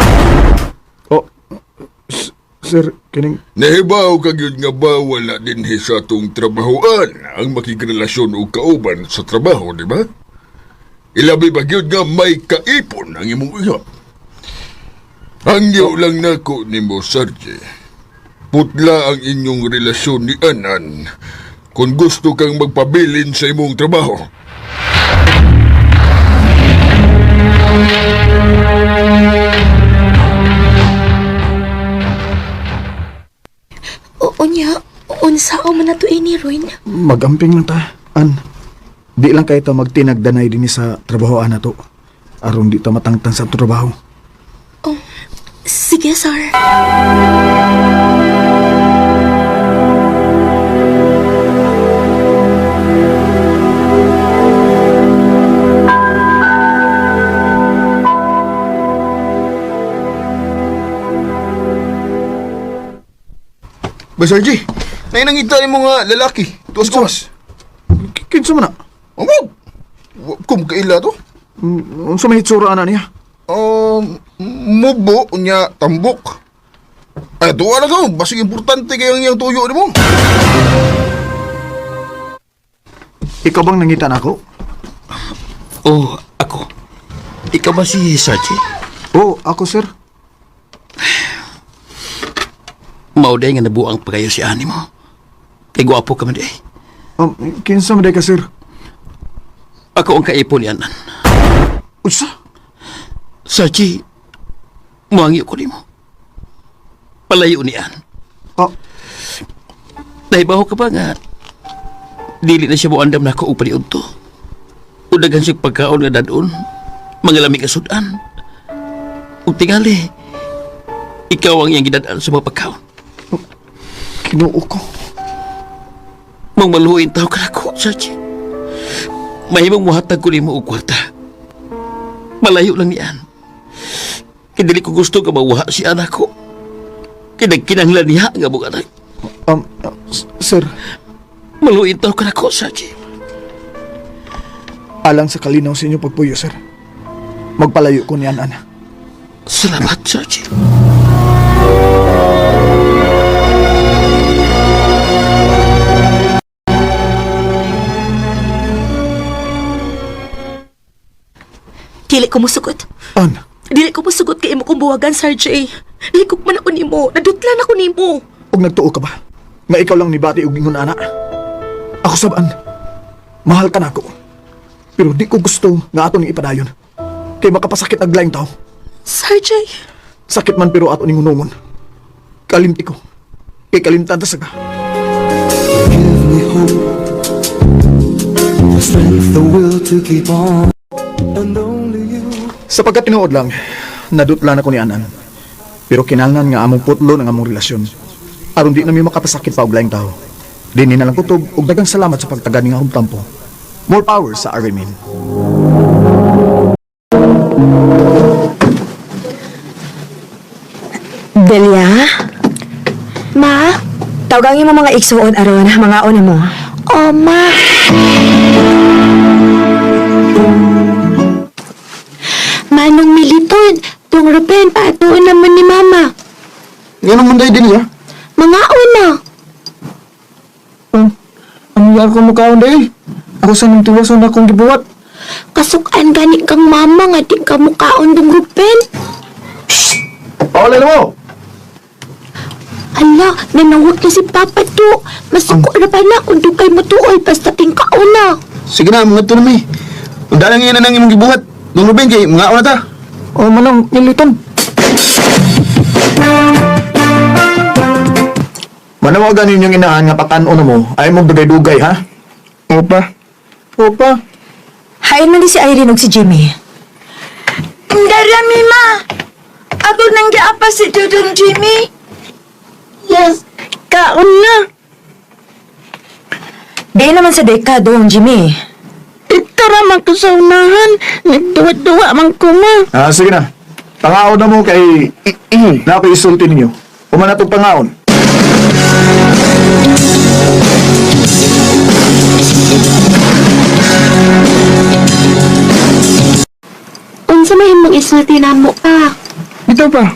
C: Sir, kining...
H: Nahibaw kag yun nga ba wala din sa atong trabahoan ang makigrelasyon o kauban sa trabaho, di ba? Ilabi ba yun nga may kaipon ang imong iya? Hangyo lang nako ni mo, Sarge. Putla ang inyong relasyon ni Anan kung gusto kang magpabilin sa imong trabaho.
K: Unya, unsao man nato ini, Ruin?
C: Magamping lang ta. Di lang kayo ta magtinagdanay din sa trabahoan na to. Aron di ta matangtang sa trabaho.
K: Sige, sir.
H: Basarji, nainangita yung mga lalaki. Tuwas kawas.
C: Kinsa man na?
H: Amog! Kum kaila to?
C: Ang sumahitsura na niya.
H: Mubo niya tambok. Ay, tuwa na to. Basig importante kayang yung tuyo ni mo.
C: Ikaw bang nangitan ako?
F: Oh, ako. Ikaw ba si Sarchi?
C: Oo, ako sir.
F: Mauday nga nabuang pagayo si ani mo. Kay gwapo ka man day.
C: Kinsa man ka sir?
F: Ako ang kaipon yan.
C: Usa?
F: Sarchi, muangyo ko ni mo. Palayo niyan.
C: Ah,
F: Nahibaho ka ba nga dili na siya mo andam na ako upali udto. Udagan siya pagkaon nga dadon, mga lamig kasudan. Ug tingali, ikaw ang iyang gidadaan sa mga pagkaon.
C: kinuo ko.
F: Mang maluhin tao ka ako, Sarchi. Mahimang muhatag ko ni mo og kwarta. Malayo lang niyan. Kaya ko gusto ka mawuha si anak ko. Kaya nagkinanglan niya nga mong anak.
C: Sir,
F: Maluhin tao ka ako, Sarchi.
C: alang sa kalinaw sa inyo pagpuyo, sir. Magpalayo ko niyan, ana.
F: Salamat, Sarchi.
D: Dili ko musugot.
C: Ana,
D: Dili ko musugot kay imo kong buwagan, Sir J. Likok man ako nimo. Nadutlan ako nimo.
C: og nagtuo ka ba? Nga ikaw lang ni bati og ingon, ana. Ako saban. Mahal ka na ako. Pero di ko gusto nga ato ning ipadayon. Kay makapasakit ang laing tao.
D: Sir J.
C: Sakit man pero ato ning unungon. Kalimti ko. Kay kalimtan ta saga.
J: Give me hope, the strength, the will to keep on. And only you.
C: Sapagkat tinuod lang, nadutlan ako ni Anan. Pero kinahanglan nga among putlo ng among relasyon. Aron di na mi makapasakit pa og laing tao. Dini na lang kutob ug daghang salamat sa pagtagad ning akong tampo. More power sa Aramin.
D: Delia? Ma? Tawagin mo mga igsuon aron, mga una mo. Oh, ma. Manong Militon, tong Ruben, paatuon naman ni Mama.
C: Yan ang munday din niya.
D: Mga una.
C: Ang yar ko mukhaon dahil. Ako sa nang tuwason akong gibuhat.
D: Kasukaan gani kang mama nga di ka mukhaon dong Ruben.
C: Paulin mo!
D: Ala, nanawag na si Papa to. Masuko na pa na kung doon kayo matuoy basta tingkaon na.
E: Sige na, mga ito na may. Kung dalang yan na nang imong gibuhat. Nung Ruben, kay mga na ta.
C: O manong Militon. Manawagan ninyong inaan nga patan-o na mo ay mong dugay-dugay, ha? Opa. Opa.
D: Hain man di si Irene og si Jimmy.
K: Darami, ma. Ako nang giapa si Dudong Jimmy. Yes, kaon na.
D: Di naman sa dekado ang Jimmy.
K: Itara man ko sa unahan. Nagduwa-duwa man ko, ma.
C: Ah, sige na. Pangaon na mo kay... na ako isulti ninyo. Kumana itong pangaon.
K: Unsa may himong isulti na mo pa?
C: Ito pa.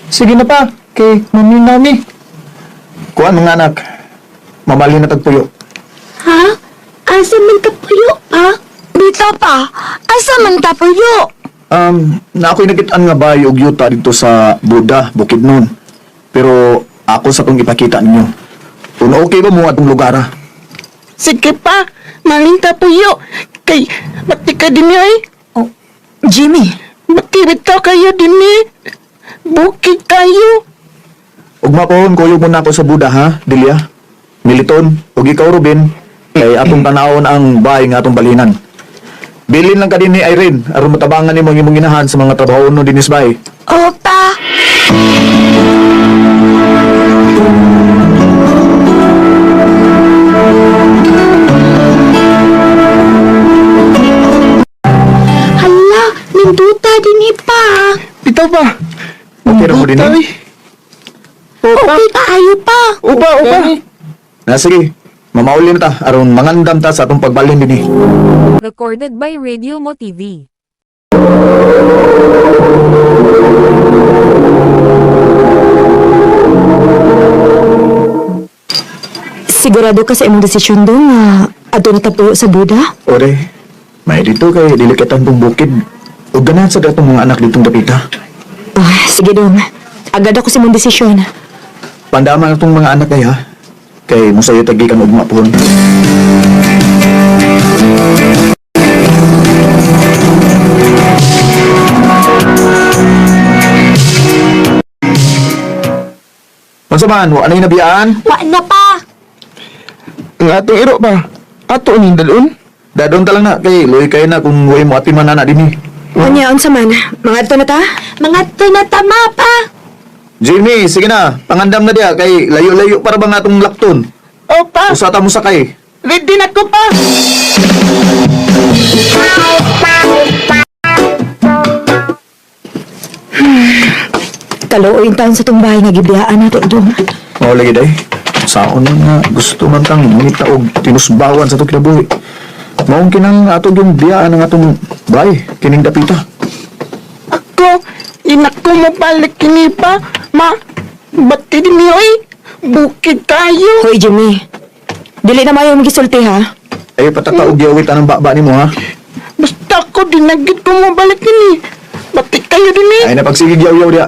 C: Sige na pa. Kay mami. Kuan mga anak. Mamali na tagpuyo.
K: Ha? Asa man tapuyo, pa? Dito pa. Asa man tapuyo?
C: Na ako'y nakitaan nga bahay og yuta dito sa Buda, Bukidnon. Pero ako sa tong ipakita ninyo. Kung okay ba mo atong lugar, ha?
K: Sige pa. Maling tapuyo. Kay, mati ka din ay.
D: Oh, Jimmy.
K: Makirito kayo din Bukid kayo.
C: Ugma pohon kuyo muna ako sa Buda, ha, Delia? Militon, ug ikaw, Ruben, kay atong tanawon ang bahay nga atong balinan. Bilin lang ka din ni Irene, aron matabangan ni imong ginahan sa mga trabaho no dinis bahay.
K: Opa. Hala, ninduta din pa.
C: Bitaw pa. Okay ra mo din.
K: Okay tayo kayo pa.
C: Upa. Na sige, mamauli na ta, aron mangandam ta sa atong pagbalin din eh.
B: Recorded by Radio Mo TV.
D: Sigurado ka sa imong desisyon dong nga adto na tapuyo sa Buda?
C: Ore, may dito kay delikatan tong bukid. O ganahan sa datong mga anak ditong dapita.
D: Ah, sige dong. Agad ako sa imong desisyon.
C: Pandaman itong mga anak kay ha. Kay musayo tagi kang ugma pohon. Pansaman, wa na yung nabiyaan?
K: Wa na pa.
E: Ang atong iro pa. Ato aning dalon.
C: Dadon ta lang na, kay luy kayo na kung huwag mo ati man na din eh.
D: Anya, unsa man? Mga adto na ta?
K: Mga tinatama pa.
C: Jimmy, sige na, pangandam na diya, kay layo-layo para bang atong lakton.
E: Opa,
C: Usata mo sakay.
E: ready na ko pa.
D: Kaluoy taon sa tong bahay nga gibiyaan nato dong.
C: Mao lagi day. Saon man nga gusto man tang mangita og tinusbawan sa to kinabuhi. Maong kinang ato yung biyaan ng atong bay, kining dapita.
E: Ako, inak ko mabalik kini pa. Ma, ba't din niyo eh? Bukid tayo.
D: Hoy, Jimmy. Dili na mayo magisulti ha.
C: Ay patataog giyawit anang baba nimo ha.
E: Basta ako dinagit ko mabalik kini. Batik kayo din eh.
C: Ay napagsigig yaw-yaw diya.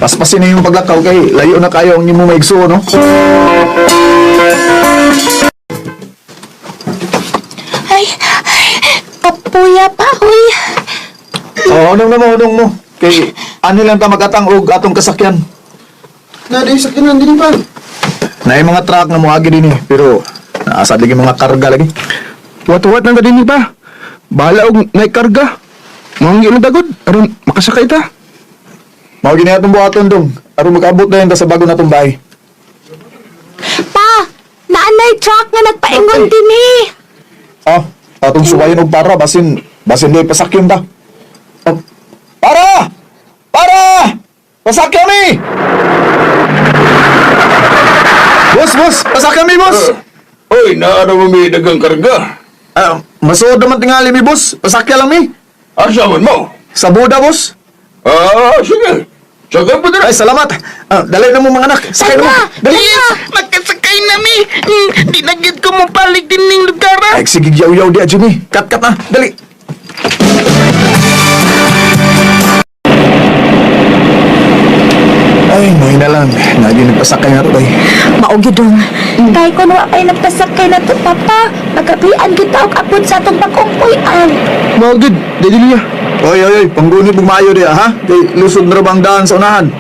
C: Paspasin na yung paglakaw kay layo na kayo ang nimo maigsuo no.
K: Ay, kapuya pa, huy.
C: Oo, unong mo. Kay ano lang ta magatang og atong kasakyan.
E: Naday sa kinan din pa.
C: Na yung mga truck na muagi din eh, pero naasad lagi mga karga lagi.
E: Wat-wat nang din pa. Bahala og naikarga. Manggi na dagod aron makasakay ta.
C: Mao gini atong buhaton dong. Aron mag-abot na yun ta sa bago natong bahay.
K: Pa, naanay truck nga nagpaingon din eh.
C: Ah, atong suwayon og para basin doy pasakyan ta. Oh, para! Para! Pasakyan mi! Boss! Pasakyan mi, boss!
H: Oy, naano mo may dagang karga?
C: Ah, masuod naman tingali mi, boss. Pasakyan lang mi.
H: Asaman mo?
C: Sa Buda, boss.
H: Sige. Sakay pa
C: Ay, salamat. Ah, dalay na mo mga anak. Sakay na mo. Dali.
E: Makasakay na mi. Dinagit ko mabalik din ning lugar.
C: Ay, sige, yaw-yaw dia, Jimmy. Kat na. Dali. Ay, may na lang. Nagi nagpasakay nga to, bay.
D: Maogi dong.
K: Kay ko nawa kayo nagpasakay na to, papa. Nagabian kita og apod sa atong pagkumpuyan.
E: Magid, dali niya.
C: Oy. Panggunit mo maayo dia, ha? Kay lusod na rabang daan sa unahan.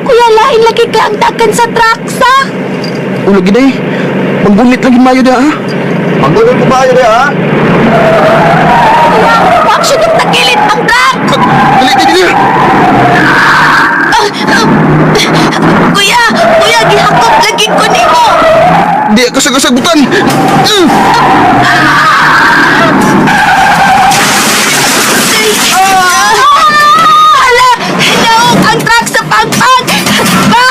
K: Kuya, lain lagi ka ang dagan sa traksa.
E: Ulo gid ay. Panggunit lagi mayo da ha.
C: Panggunit mo maayo dia, ha?
K: Huwag siya nung tagilid ang truck.
E: Dali.
K: Kuya, gihakot lagi ko nimo.
E: Di ako sasagutan.
K: Hala, naog ang truck sa pagpag. Pa!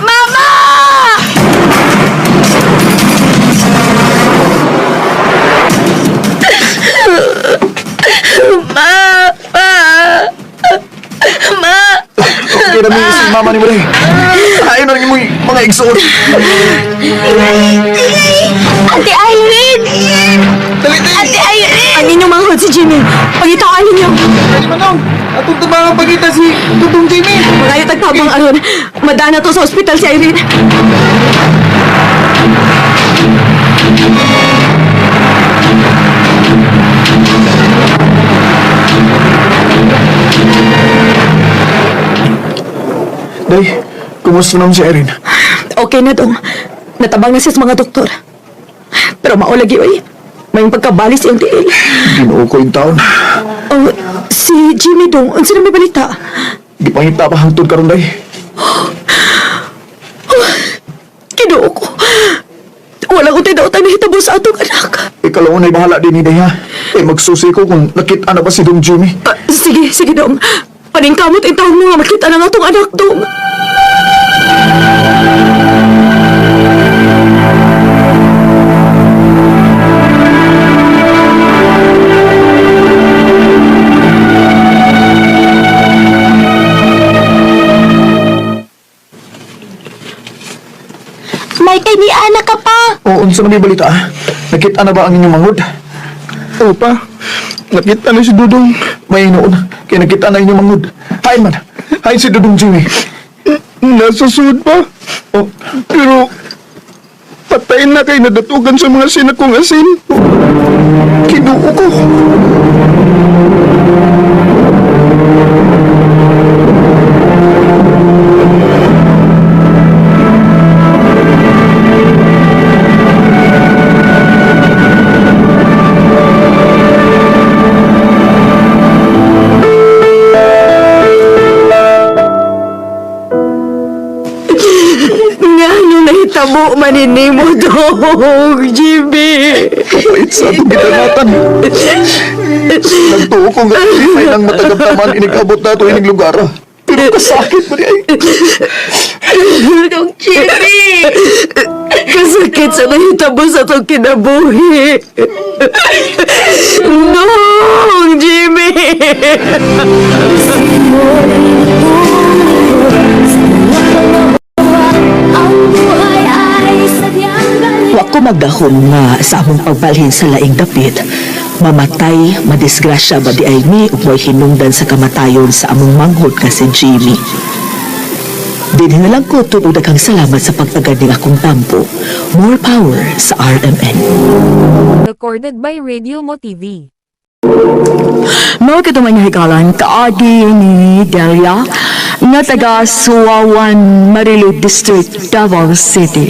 K: Mama!
C: Okay na mi si mama ni mo rin. Ayaw na rin mo mga igsuot.
K: Ate Irene!
E: Dali.
K: Ate Irene!
D: Ang inyong manghod si Jimmy. Pagitaan ninyo.
E: Dali manong. Atong tumangang pagita si Tutong Jimmy.
D: Mga tagtabang aron. Madana to sa ospital si Irene.
C: Day, kumusta naman si Erin?
D: Okay na dong. Natabang na siya sa mga doktor. Pero maulagi oy. May pagkabali siyang tiil.
C: Ginoo ko yung taon.
D: Oh, si Jimmy dong. Unsa na may balita?
C: Gipangita pa hangtod karon day.
D: Kinuo ko. Walang Untay daw tayo nahitabo sa atong anak.
C: Ikaw lang una'y bahala din, Day, ha? Magsusi ko kung nakita na ba si Dong Jimmy.
D: Sige, Dong. Paningkamot ang taon mo nga makita na nga atong anak, Dong.
K: May kay ni anak ka pa.
C: O, unsa man yung balita, ha? Nakita na ba ang inyong mangod?
E: Opa, nakita na si Dudong.
C: May noon, kaya nakita na inyong mangod. Hain man, hain si Dong Jimmy.
E: Nasa sud pa.
C: Oh,
E: Pero, patayin na kay nadatugan sa mga sinakong asin.
C: kinuo ko.
D: Nga nung nahitabo manini mo, Dong, Jimmy.
C: Kapait sa atong gitanatan. Nagtuo ko nga may nang matagap-taman inigabot na ito ining lugar. Pero kasakit mo ay.
K: Dong Jimmy!
D: Kasakit sa nahitabo sa itong kinabuhi. Dong, Jimmy!
I: Wa ko magdahom nga sa among pagbalhin sa laing dapit. Mamatay, madisgrasya ba di ay mi ug mo'y hinungdan sa kamatayon sa among manghod nga si Jimmy. Dinhi na lang ko tunog daghang salamat sa pagtagad ning akong tampo. More power sa RMN.
B: Recorded by Radio Mo TV.
A: Mao kita man hikalan kaagi ni Delia nga taga Suwawan, Marilu District, Davao City.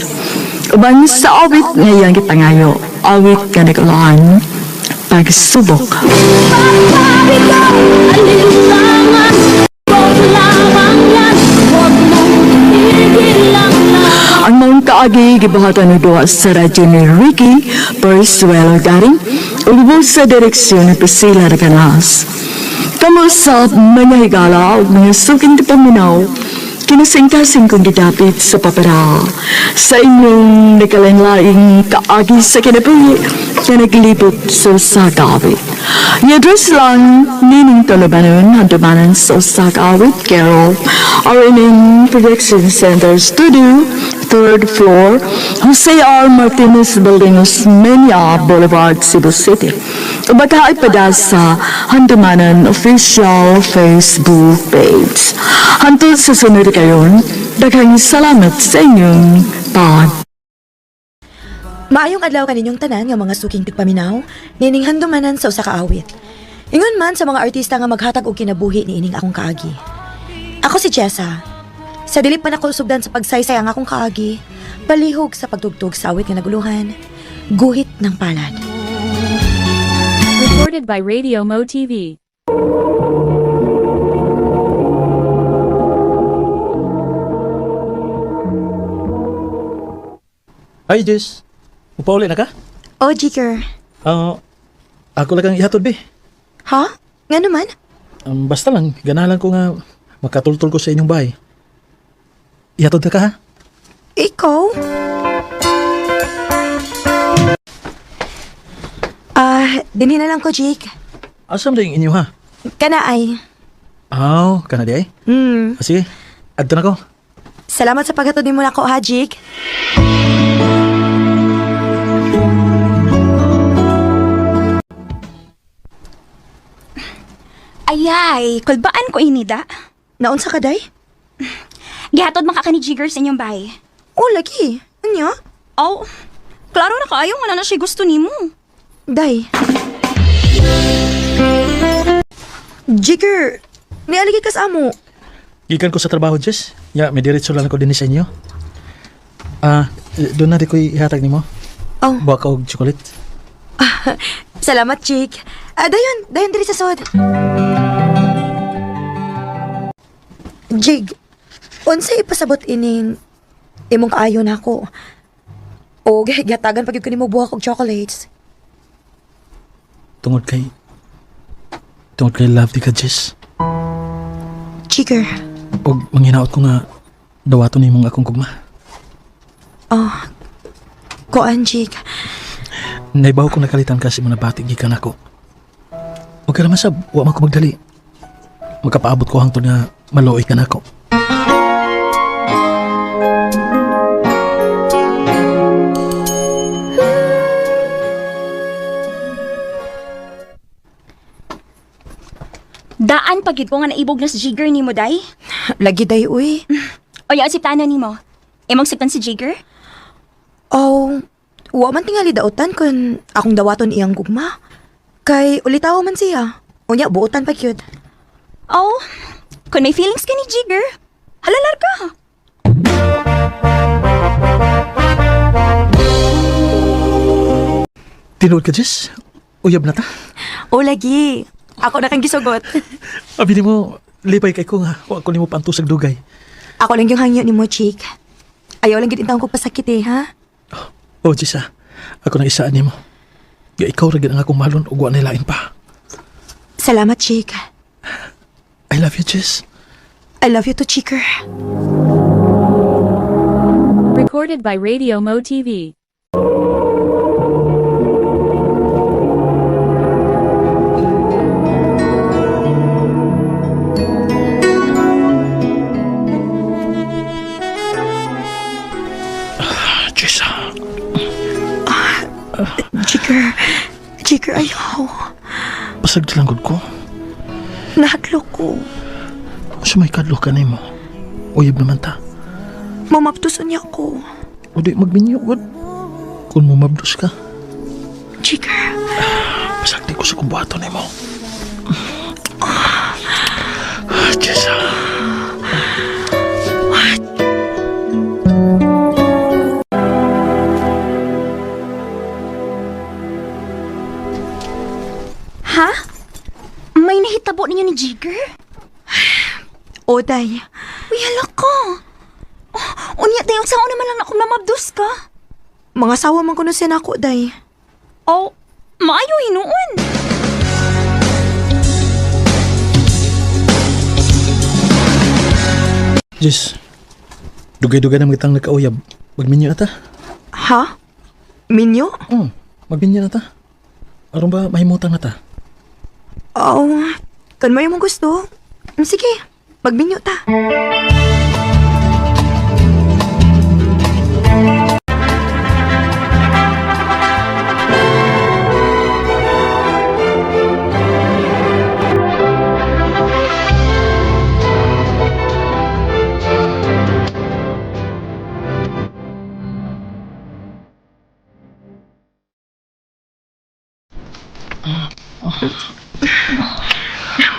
A: Uban sa awit ngayon kita ngayo, awit ka nagulahan, pagsubok. Ang mong kaagi gibahatan ni Dua sa radyo ni Ricky Persuelo Garing, ulubos sa direksyon ng Priscilla Raganas. Kamu sa mga higala o mga suking di paminaw, kinasingkasing kong gidapit sa papera sa inyong nakalanlaing kaagi sa kinabuhi na naglibot sa usagawit. I-address lang nining Tulabanon, Handumanan sa usagawit, Carol, RNN Production Center Studio, 3rd floor, Jose R. Martinez Building, Osmeña Boulevard, Cebu City. Baka ipada sa Handumanan Official Facebook page. Hantod sa sunod kayon, daghang salamat sa inyong pag.
D: Maayong adlaw kaninyong tanan nga mga suking tigpaminaw, nining handumanan sa usa ka awit. Ingon man sa mga artista nga maghatag og kinabuhi ni ining akong kaagi. Ako si Jessa. Sa dili pa nako sugdan sa pagsaysay ang akong kaagi, palihog sa pagtugtog sa awit nga naguluhan, guhit ng palad.
B: Recorded by Radio Mo TV.
L: Ay, Jess. Upauli na ka?
D: Oh, Jiker.
L: Ako lang ang ihatod, be.
D: Ha? Nga naman?
L: Basta lang, ganahan ko nga makatultol ko sa inyong bahay. Ihatod ka ha?
D: Ikaw? Dinhi na lang ko, Jake.
L: Asam na yung inyo ha?
D: Kana ay.
L: Kana di ay? Sige, adto na ko.
D: Salamat sa paghatod mo na ko, ha, Jake.
K: Ayay, kulbaan ko inida.
D: Naunsa ka, day?
K: Gihatod man ka ni Jigger sa inyong bahay.
D: Oh, lagi. Ano?
K: Oh, klaro na kaayo nga na siya gusto nimo.
D: Day. Jigger, nialigi ka sa amo.
L: Gikan ko sa trabaho, Jess. Ya, may diretso lang ako din sa inyo. Doon na di ko ihatag ni mo.
D: Oh.
L: Buwa ka og chocolate.
D: Salamat, Jake. Dayon diri sa sod. Jig, unsa ipasabot ining imong kaayo na ako? O, gatagan pag yung kanimo buha kong chocolates.
L: Tungod kay love di ka, Jess.
D: Jigger.
L: O manghinaot ko nga dawaton ni mong akong gugma.
D: Koan, Jig.
L: Naibaw kong nakalitan kasi mo nabatig gikan ako. Huwag ka naman sab, huwag man ko magdali. Magkapaabot ko hangtod nga maluoy ka na ako.
K: Daan pagid ko nga naibog na si Jigger ni mo, day.
D: Lagi day, uy.
K: O ya, siptanan ni mo. Imong siptan si Jigger?
D: Oh, wa man tingali daotan kun akong dawaton iyang gugma. Kay ulitaw man siya. Unya, buotan pa kyud.
K: Oh, kung may feelings ka ni Jigger, halalar ka.
L: Tinood ka, Jess? Uyab na ta?
D: O, lagi. Ako na kang gisugot.
L: Abili mo, lipay kay ko nga. Huwag ko ni mo pantusag dugay.
D: Ako lang yung hangyo ni mo, Chick. Ayaw lang ginitang ko pasakit ha?
L: O, Jess ako na isaan ni mo. Ya ikaw rin ang akong malon ug wa nilain pa.
D: Salamat, Chick.
L: I love you, Jess.
D: I love you too, Chicker.
B: Recorded by Radio Mo TV.
L: Jess,
D: Chicker, ayaw.
L: pasag lang ko.
D: Nahadlok ko.
L: Sumay kadlo ka na mo. Uyab naman ta.
D: Mamaptusan niya ako.
L: O di magminyo, wad. Kung mumabdos ka,
D: Chicker.
L: pasagdi ko sa kumbuhato ni mo. Jess,
K: Ha? May nahitabo ninyo ni Jigger?
D: O, day.
K: Uy, hala ka. Unya, tayo, saan naman lang akong namabdos ka?
D: Mga sawa man ko na siya nako, day.
K: Oh, maayo hinuon.
L: Jess, dugay-dugay na magitang nagkauyab. Magminyo na ta.
D: Ha? Minyo?
L: Magminyo na ta. Aron ba mahimutan na ta?
D: Oo. Kan mo yung gusto. Sige, magminyo ta.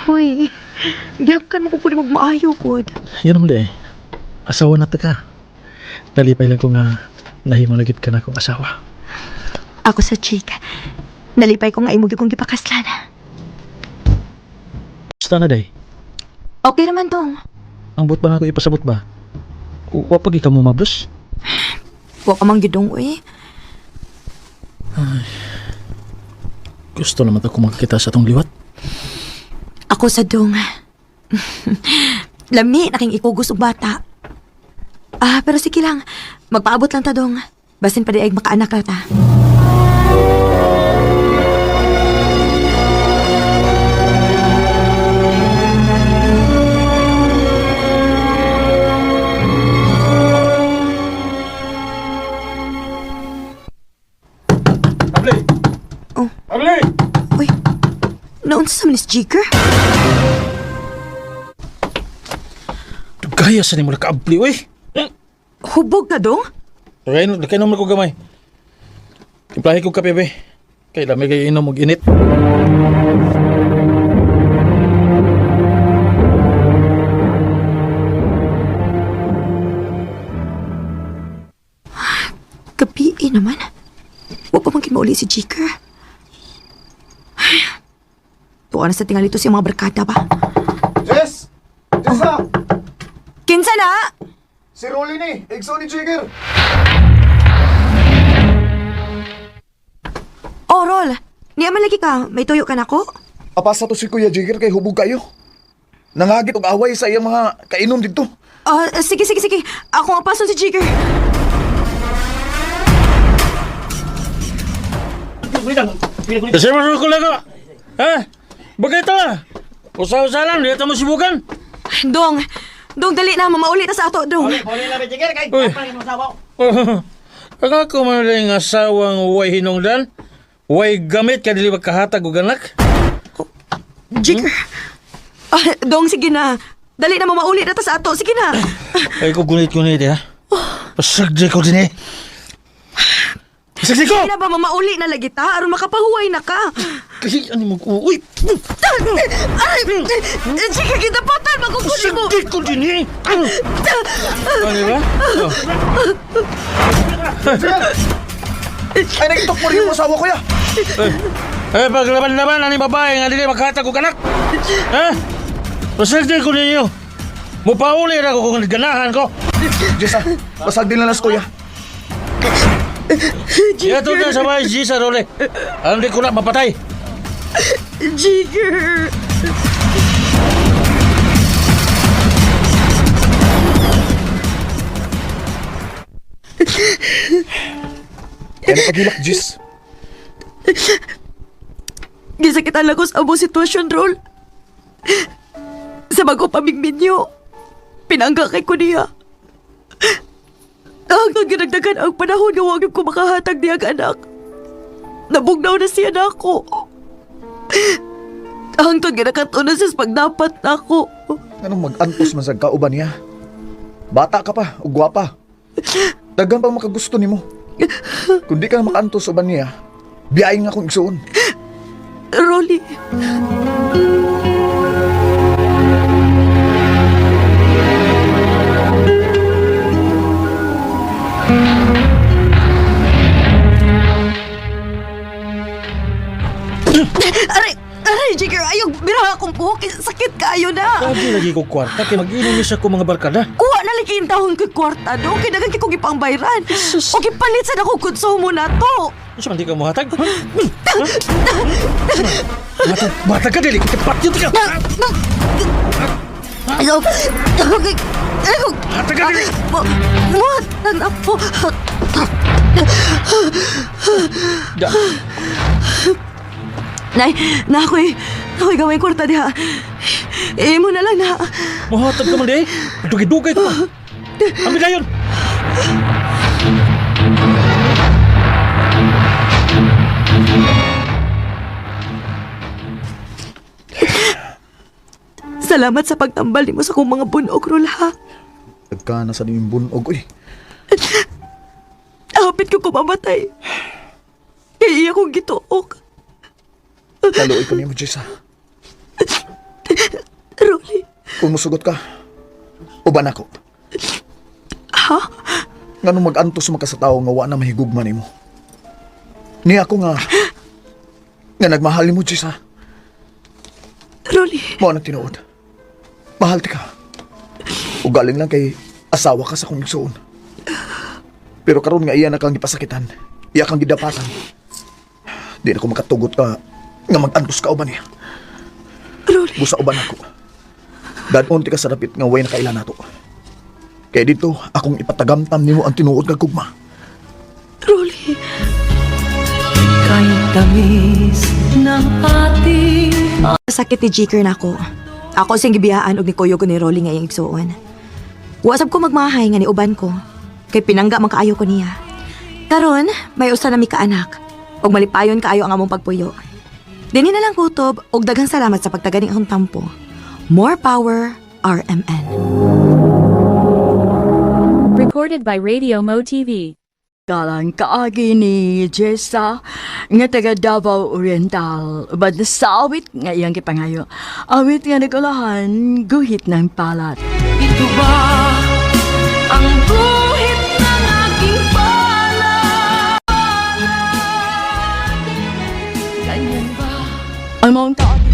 D: Hoy, diyakan mo ko po magmaayo po.
L: Yan naman di. Asawa na ta ka. Nalipay lang ko nga nahimolagit ka na akong asawa.
D: Ako sa Chick. Nalipay ko nga imugi kong gipakaslan.
L: Basta na day.
D: Okay naman tong.
L: Ang buot ba nga ako ipasabot ba? Wapag ikaw mo mablos?
D: Wa ka mang gidong, uy.
L: Gusto naman ako makakita sa atong liwat.
D: Ako sa dong. Lami, naking ikugos og bata. Pero sige lang. Magpaabot lang ta dong. Basin pa di ay makaanak na ta.
L: Abli!
D: Oh.
L: Abli!
D: Uy, naunsa sa Miss Jigger?
L: Gaya sa ni mo nakaabli, uy!
D: Hubog na dong?
L: Kaya naman ko gamay. Implahe ko kape, be. Kaya lamig kayo inom mag-init.
D: Gabi naman. Huwag pa mangkin mauli si Jigger. Tuwa na sa tingali to si mga barkada ba?
C: Jess! Jessa!
D: Kinsa na?
C: Si Rolly ni! Igso ni Jigger!
D: Oh, Rol. Niya man lagi ka. May tuyo ka na ko?
C: Apasa to si Kuya Jigger kay hubog kayo. Nangagit og away sa iyang mga kainom dito.
D: Sige. Ako ang paso si Jigger.
L: Kasi masuk ko lang ko. Ha? Bagay ito ah. Usaw-usaw lang, dito mo sibukan.
D: Dong, dali na. Mamauli na sa ato, Dong.
L: Uy. Ang ako man rin asawang way hinungdan, way gamit ka dili magkahatag og anak.
D: Jigger. Dong, sige na. Dali na. Mamauli na ta sa ato. Sige na.
L: Ay ko gunit-gunit ha. Pasagdi ko din eh. Pasagdi ko!
D: Sige na ba mamauli na lagi ta? Aron makapahuway na ka.
L: Kasi ano mo ko, uy!
D: Jigger, kitapatan. Magkukunin mo.
L: Pasagdi ko din eh. Ano ba?
C: Ay, nagitok mo rin yung asawa ko ya.
L: Paglaban-laban, ani babae nga dili magkahatag og anak. Ha? Pasagdi ko ninyo. Mupauli na ko kung ganahan ko.
C: Jessa, basag din lang nas kuya.
L: Ito na sa bahay, G, sa role. Hindi ko na mapatay.
D: Jigger.
C: Kaya napagilak, Jess.
D: Gisakitan lang ko sa among sitwasyon, Rol. Sa bago pamigminyo, pinangga kay ko niya. Hanggang ginagdagan ang panahon nga wag ko makahatag niya ang anak. Nabugnaw na siya na ako. Hanggang ginakatunan siya sa pagdapat na ako.
C: Anong mag-antos man sa kauban niya? Bata ka pa, o gwapa. Dagan pang makagusto ni mo. Kung di ka na makaantos uban niya, biyayin nga akong igsuon.
D: Rolly. Aray, Jigger, ayog, biraha akong buhok, sakit kayo na.
L: Lagi lagi ko kwarta, kaya mag-inom niya sa ko mga barkada.
D: Kuha na lagi yung tahon kay kwarta, do. Kaya nagan kong ipangbayran. O kipalit sa ako konsumo na to.
L: Saan di ka muhatag? Matag ka dili, kipat yun ka. Matag ka dili.
D: Matag ako. Nay, ako'y gawin kwarta diha. Mo na lang na.
L: Muhatag ka man di. Dugay-dugay ko pa. Ambil na yun.
D: Salamat sa pagtambal mo sa kong mga bunog, Rol, ha?
C: Nagka na sa niming bunog, uy.
D: Hapit ko kumamatay. Kaya iya kong gituok.
C: Taluoy ko niyo, Jessa.
D: Rolly.
C: Kung musugot ka, uban ako.
D: Ha?
C: Nga nung mag-antos mo ka sa tao nga wa na mahigugman mo. Ni ako nga nagmahal mo, Jessa.
D: Rolly.
C: Mo nang tinuod. Mahal ti ka. Ugaling lang kay asawa ka sa kong igsuon. Pero karon nga iya na kang gipasakitan. Iya kang gidapatan. Di na ko makatugot ka nga mag-antos ka uban niya.
D: Rolly.
C: Busa uban ako. Dadon ti ka sa rapit nga way na kailan nato. Kaya dito, akong ipatagamtam nimo ang tinuod nga gugma.
D: Rolly.
J: Kahit tamis ng ating
D: Sakit ni Jigger na ako. Ako siyang gibiyaan og ni Kuyo ko ni Rolly nga yung igsuon. Wasab ko magmahay nga ni uban ko. Kay pinangga man kaayo ko niya. Karon, may usa na mi ka anak. Og malipayon kaayo ang among pagpuyo. Dini na lang kutob og daghang salamat sa pagtaganing akong tampo. More power, RMN.
B: Recorded by Radio Mo TV.
A: Kalang kaagi ni Jessa nga taga Davao Oriental. Bad sa awit nga iyang kipangayo. Awit nga nagulahan, guhit ng palat.
J: ito ba ang guhit ng aking palad? Ganyan ba?
A: Ang mga kaagi.